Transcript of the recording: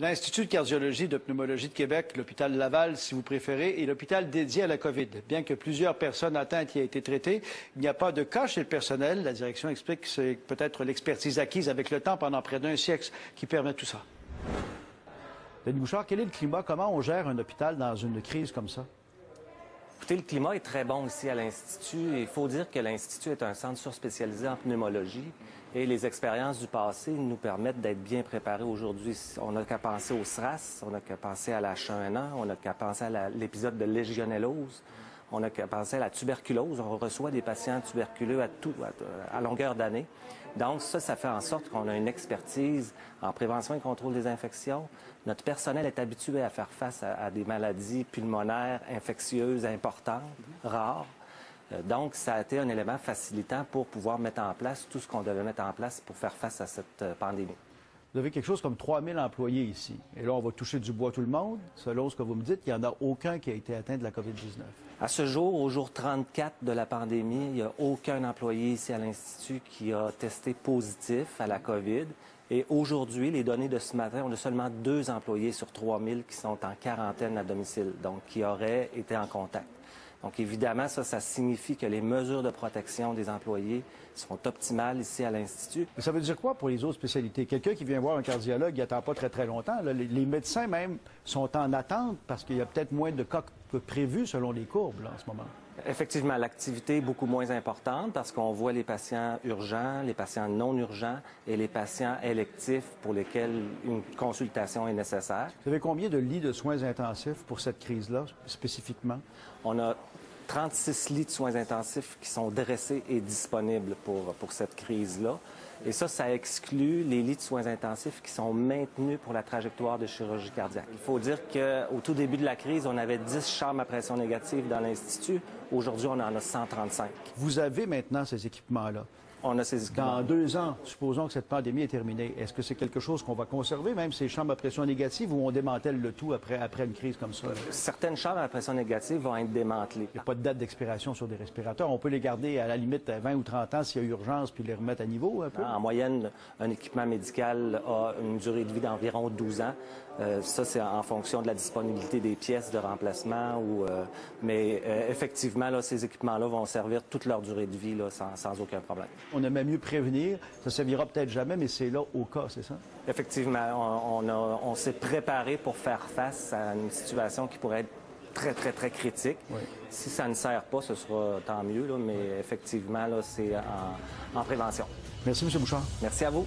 L'Institut de cardiologie et de pneumologie de Québec, l'hôpital Laval, si vous préférez, est l'hôpital dédié à la COVID. Bien que plusieurs personnes atteintes y aient été traitées, il n'y a pas de cas chez le personnel. La direction explique que c'est peut-être l'expertise acquise avec le temps pendant près d'un siècle qui permet tout ça. Denis Bouchard, quel est le climat? Comment on gère un hôpital dans une crise comme ça? Écoutez, le climat est très bon ici à l'Institut. Il faut dire que l'Institut est un centre surspécialisé en pneumologie et les expériences du passé nous permettent d'être bien préparés aujourd'hui. On n'a qu'à penser au SRAS, on n'a qu'à penser à la H1N1, on n'a qu'à penser à l'épisode de légionellose, on n'a qu'à penser à la tuberculose. On reçoit des patients tuberculeux à longueur d'année. Donc ça fait en sorte qu'on a une expertise en prévention et contrôle des infections. Notre personnel est habitué à faire face à des maladies pulmonaires infectieuses importantes, rares. Donc, ça a été un élément facilitant pour pouvoir mettre en place tout ce qu'on devait mettre en place pour faire face à cette pandémie. Vous avez quelque chose comme 3000 employés ici. Et là, on va toucher du bois tout le monde. Selon ce que vous me dites, il n'y en a aucun qui a été atteint de la COVID-19. À ce jour, au jour 34 de la pandémie, il n'y a aucun employé ici à l'Institut qui a testé positif à la COVID. Et aujourd'hui, les données de ce matin, on a seulement 2 employés sur 3000 qui sont en quarantaine à domicile, donc qui auraient été en contact. Donc, évidemment, ça signifie que les mesures de protection des employés sont optimales ici à l'Institut. Mais ça veut dire quoi pour les autres spécialités? Quelqu'un qui vient voir un cardiologue, il n'attend pas très longtemps. Là, les médecins même sont en attente parce qu'il y a peut-être moins de cas que prévu selon les courbes là, en ce moment. Effectivement, l'activité est beaucoup moins importante parce qu'on voit les patients urgents, les patients non urgents et les patients électifs pour lesquels une consultation est nécessaire. Vous avez combien de lits de soins intensifs pour cette crise-là, spécifiquement? On a 36 lits de soins intensifs qui sont dressés et disponibles pour cette crise-là. Et ça exclut les lits de soins intensifs qui sont maintenus pour la trajectoire de chirurgie cardiaque. Il faut dire qu'au tout début de la crise, on avait 10 chambres à pression négative dans l'Institut. Aujourd'hui, on en a 135. Vous avez maintenant ces équipements-là. On a ces équipements. Dans 2 ans, supposons que cette pandémie est terminée, est-ce que c'est quelque chose qu'on va conserver, même ces chambres à pression négative, ou on démantèle le tout après une crise comme ça? Certaines chambres à pression négative vont être démantelées. Il n'y a pas de date d'expiration sur des respirateurs. On peut les garder à la limite à 20 ou 30 ans s'il y a urgence, puis les remettre à niveau un peu? En moyenne, un équipement médical a une durée de vie d'environ 12 ans. Ça, c'est en fonction de la disponibilité des pièces de remplacement. Mais effectivement, là, ces équipements-là vont servir toute leur durée de vie là, sans aucun problème. On aimait mieux prévenir. Ça ne servira peut-être jamais, mais c'est là au cas, c'est ça? Effectivement, on s'est préparé pour faire face à une situation qui pourrait être très critique. Oui. Si ça ne sert pas, ce sera tant mieux, là, mais effectivement, là, c'est en prévention. Merci, M. Bouchard. Merci à vous.